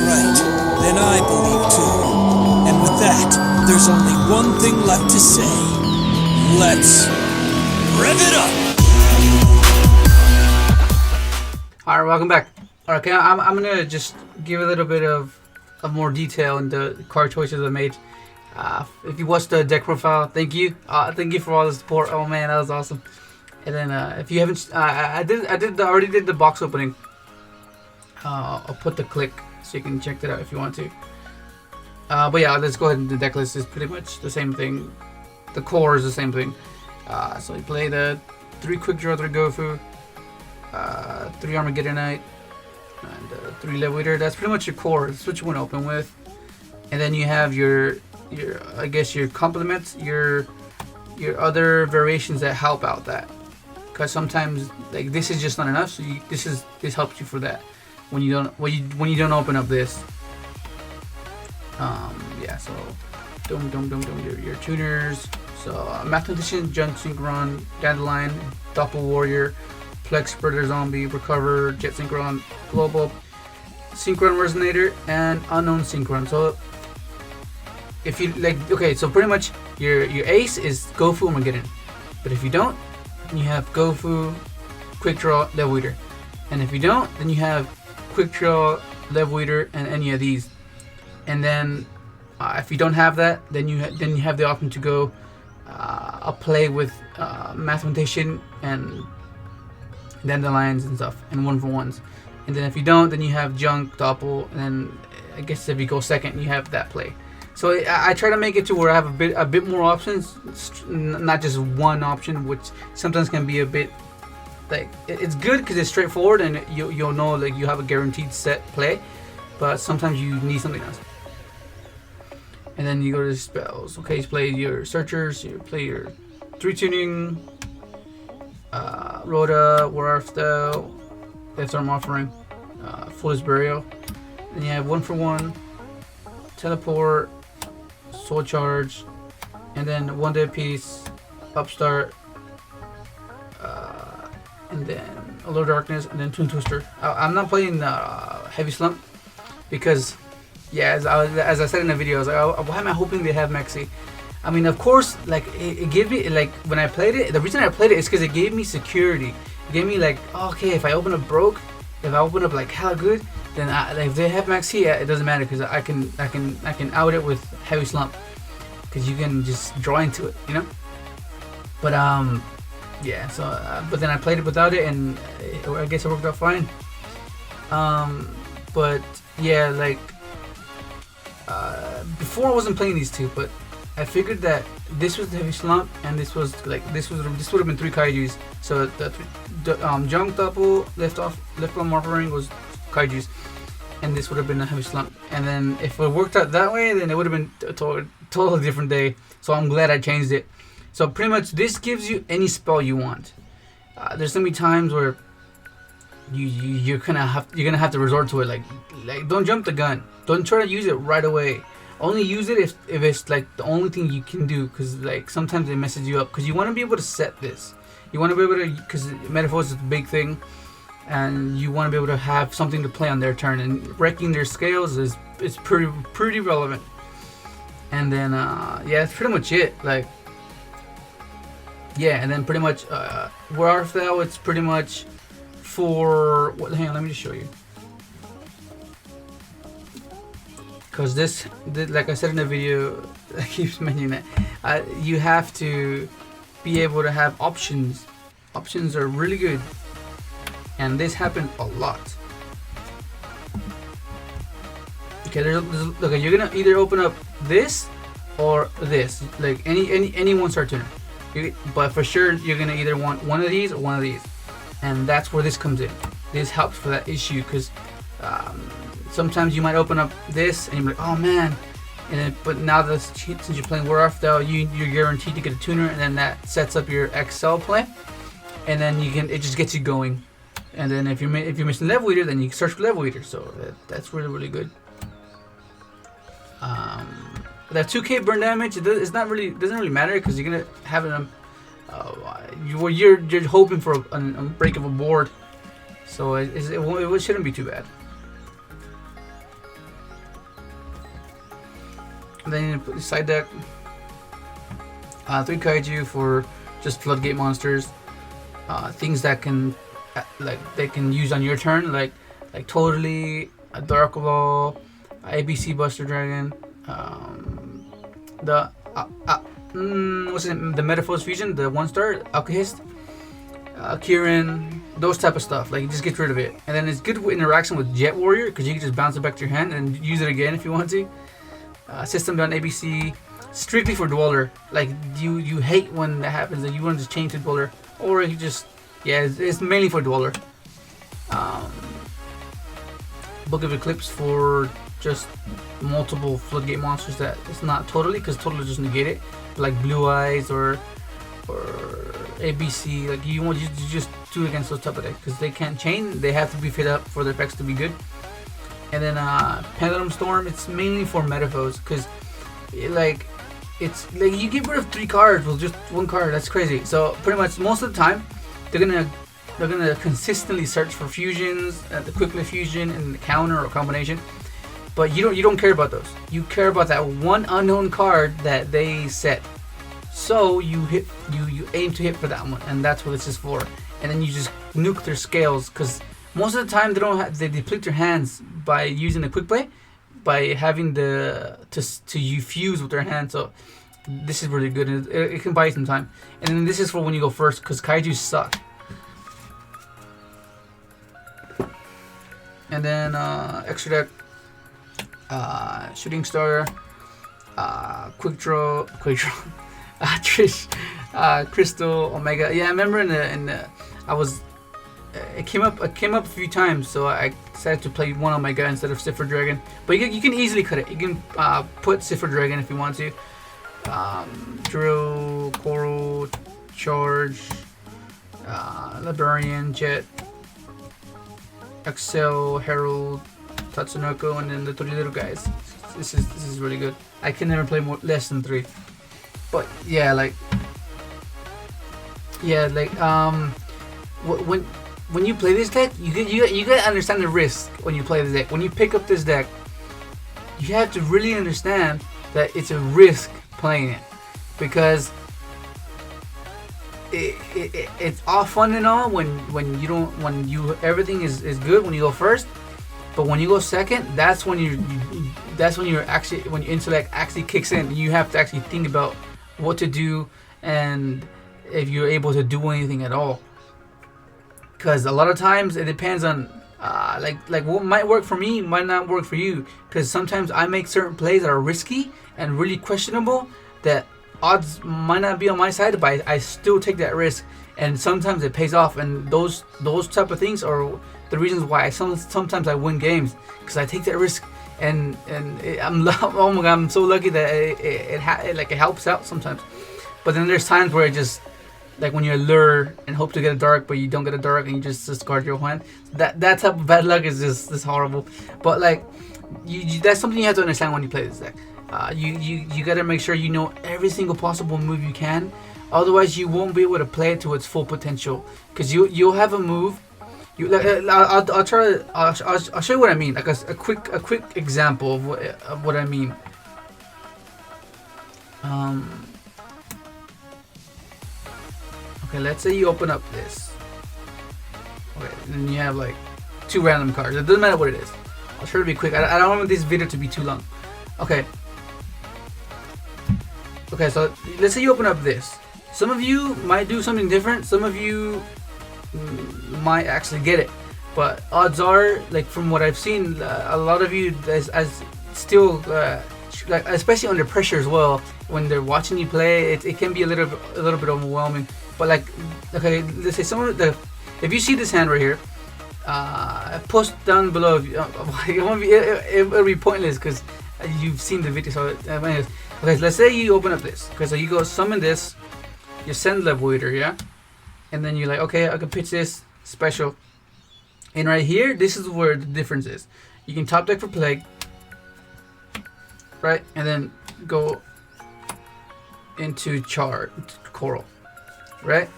right, then I believe too. And with that, there's only one thing left to say. Let's rev it up! Alright, welcome back. Okay, I'm gonna just give a little bit of more detail in the card choices I made. If you watched the deck profile, thank you. Thank you for all the support. Oh man, that was awesome. And then if you haven't, I already did the box opening. I'll put the click so you can check that out if you want to. But yeah, let's go ahead and the deck list is pretty much the same thing. The core is the same thing. So you play the 3 quick draw, 3 Gofu, 3 Armageddonite, and 3 Lev Weeder. That's pretty much your core. That's what you want to open with. And then you have your I guess your complements, your other variations that help out that. Because sometimes like this is just not enough, so this helps you for that. When you don't open up this. Yeah, so your tuners. So Mathematician, Junk Synchron, Dandelion, Doppel Warrior, Plex Spreader Zombie, Recover, Jet Synchron, Global Synchron Resonator, and Unknown Synchron. So if you like, okay, so pretty much your ace is Gofu Armageddon. But if you don't, then you have Gofu, Quick Draw, Lev Weeder. And if you don't, then you have Quick Draw, Lev Weeder, and any of these. And then if you don't have that, then you have the option to go a play with Mathematician and Dandelions and stuff, and 1-for-1s. And then if you don't, then you have Junk, Doppel, and then I guess if you go second, you have that play. So I try to make it to where I have a bit more options, not just one option, which sometimes can be a bit like it's good because it's straightforward and you'll know like you have a guaranteed set play, but sometimes you need something else. And then you go to the spells. Okay, you play your searchers, you play your 3 tuning, Rhoda, War Arthdal, Death Arm Offering, Foolish Burial. Then you have 1-for-1, Teleport, Soul Charge, and then 1 day piece, Upstart, and then Allure Darkness, and then Toon Twister. I'm not playing Heavy Slump because, yeah, as I said in the video, I was like, why am I hoping they have Maxi? I mean, of course, like it gave me like when I played it. The reason I played it is because it gave me security. It gave me like, okay, if I open up broke, if I open up like hella good, then like, if they have Maxi, it doesn't matter because I can out it with Heavy Slump because you can just draw into it, you know. But yeah. So but then I played it without it, and I guess it worked out fine. But yeah, like. Before I wasn't playing these two, but I figured that this was the Heavy Slump, and this was like this would have been 3 kaijus. So the Junk Double Lift on Morphering was kaijus, and this would have been a Heavy Slump. And then if it worked out that way, then it would have been a totally different day. So I'm glad I changed it. So pretty much this gives you any spell you want. There's gonna be times where you're gonna have to resort to it. Like don't jump the gun. Don't try to use it right away. Only use it if it's like the only thing you can do, because like sometimes it messes you up. Because you want to be able to set this. You want to be able to, because metaphors is a big thing, and you want to be able to have something to play on their turn. And wrecking their scales is pretty relevant. And then yeah, that's pretty much it. Like yeah, and then pretty much War Arthdal, it's pretty much for what? Hang on, let me just show you. Because this, like I said in the video, I keep mentioning that, you have to be able to have options. Options are really good. And this happened a lot. Okay, okay, you're gonna either open up this or this. Like any one-star tuner. But for sure, you're gonna either want one of these or one of these. And that's where this comes in. This helps for that issue, because sometimes you might open up this and you're like, oh man, and then, but now that since you're playing War Arthdal, you're guaranteed to get a tuner, and then that sets up your XL play, and then it just gets you going. And then if you're missing Lev Weeder, then you can search for Lev Weeder. So that's really good. That 2k burn damage, doesn't really matter, because you're gonna have it. You're hoping for a break of a board, so it shouldn't be too bad. And then you put the side deck. 3 kaiju for just floodgate monsters. Things that can they can use on your turn, like totally a Dark Law, ABC Buster Dragon, the what's his name? The Metaphors Fusion, the 1-star Alkahist, Kieran, those type of stuff. Like, just get rid of it. And then it's good with interaction with Jet Warrior, because you can just bounce it back to your hand and use it again if you want to. System done ABC, strictly for Dweller. Like, you hate when that happens, and you want to just change to Dweller, or you just it's mainly for Dweller. Book of Eclipse for just multiple floodgate monsters that it's not totally, because totally just negate it, like Blue Eyes or ABC. Like, you just do against those type of decks, because they can't chain, they have to be fit up for their effects to be good. And then Pendulum Storm, it's mainly for Metaphors, because it's like you get rid of 3 cards with just 1 card. That's crazy. So pretty much most of the time they're gonna consistently search for fusions, the quick play fusion and the counter or combination. But you don't care about those. You care about that one unknown card that they set. So you aim to hit for that one, and that's what this is for. And then you just nuke their scales, because most of the time they deplete their hands by using the quick play, by having to fuse with their hand. So this is really good. It can buy you some time. And then this is for when you go first, because kaiju suck. And then extra deck, Shooting Star, Quick Draw, Trish, Crystal, Omega. Yeah, I remember it came up a few times, so I decided to play one Omega instead of Cipher Dragon. But you can easily cut it. You can put Cipher Dragon if you want to. Drill, Coral, Charge, Librarian, Jet, Excel, Herald, Tatsunoko, and then the 3 little guys. This is really good. I can never play less than 3. But yeah, when you play this deck, you gotta understand the risk when you play this deck. When you pick up this deck, you have to really understand that it's a risk playing it, because it's all fun and all when everything is good when you go first, but when you go second, that's when your intellect actually kicks in, and you have to actually think about what to do and if you're able to do anything at all. Because a lot of times it depends on like what might work for me might not work for you, because sometimes I make certain plays that are risky and really questionable, that odds might not be on my side, but I still take that risk, and sometimes it pays off. And those type of things are the reasons why sometimes I win games, because I take that risk, and I'm oh my god, I'm so lucky that it helps out sometimes. But then there's times where it just, like when you lure and hope to get a dark, but you don't get a dark and you just discard your hand. That type of bad luck is just horrible. But like, that's something you have to understand when you play this deck. You gotta make sure you know every single possible move you can. Otherwise, you won't be able to play it to its full potential. Because you'll have a move. I'll try. I'll show you what I mean. Like a quick example of what I mean. Okay, let's say you open up this. Okay, and you have like 2 random cards. It doesn't matter what it is. I'll try to be quick. I don't want this video to be too long. Okay, so let's say you open up this. Some of you might do something different. Some of you might actually get it. But odds are, like from what I've seen, a lot of you as still like, especially under pressure as well, when they're watching you play, it can be a little bit overwhelming. But like, okay, let's say if you see this hand right here, post down below. It'll be pointless because you've seen the video. So anyways, okay, let's say you open up this. Okay, so you go summon this, you send Level Eater, yeah, and then you're like, okay, I can pitch this special. And right here, this is where the difference is. You can top deck for Plague, right, and then go into Coral, right,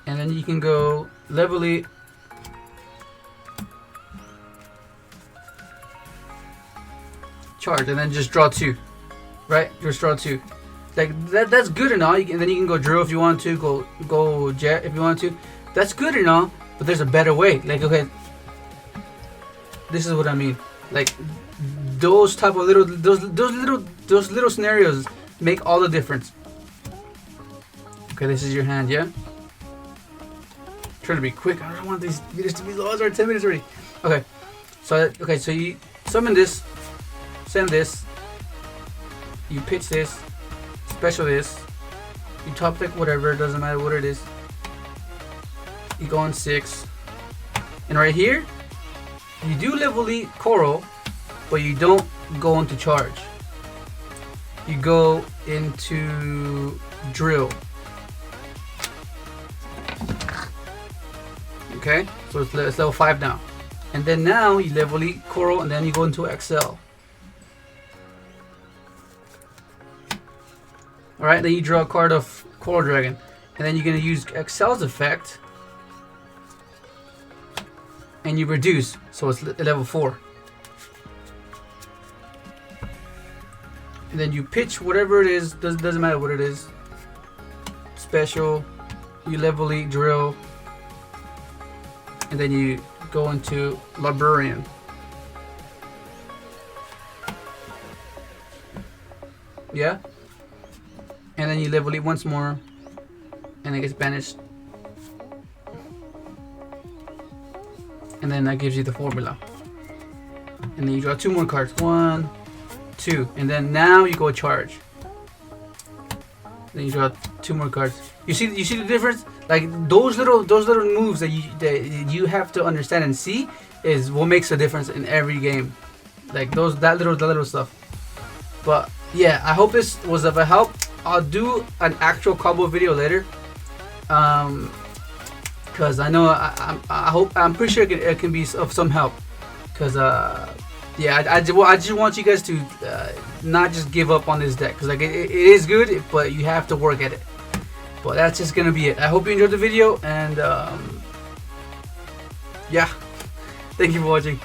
and then you can go Level Elite, Charge, and then just draw 2. right? Your straw 2. Like that's good and all. And then you can go drill if you want to, go jet if you want to. That's good and all, but there's a better way. Like, okay, this is what I mean. Like those type of those little scenarios make all the difference. Okay, this is your hand, yeah? Trying to be quick. I don't want these videos to be long. Or 10 minutes already. Okay, so you summon this, send this, you pitch this, special this, you top deck whatever, it doesn't matter what it is. You go on 6, and right here, you do level elite coral, but you don't go into charge. You go into drill. Okay, so it's level 5 now. And then now you level elite coral, and then you go into Excel. Alright, then you draw a card of Coral Dragon. And then you're going to use Excel's effect. And you reduce, so it's level 4. And then you pitch whatever it is, doesn't matter what it is. Special, you level elite drill. And then you go into Librarian. Yeah? And then you level it once more, and it gets banished. And then that gives you the formula. And then you draw 2 more cards. 1, 2, and then now you go charge. Then you draw 2 more cards. You see the difference? Like those little moves that you have to understand and see is what makes a difference in every game. Like that little stuff. But yeah, I hope this was of a help. I'll do an actual combo video later, cause I know I'm pretty sure it can be of some help. Cause yeah, I just want you guys to not just give up on this deck, cause like it is good, but you have to work at it. But that's just gonna be it. I hope you enjoyed the video, and yeah, thank you for watching.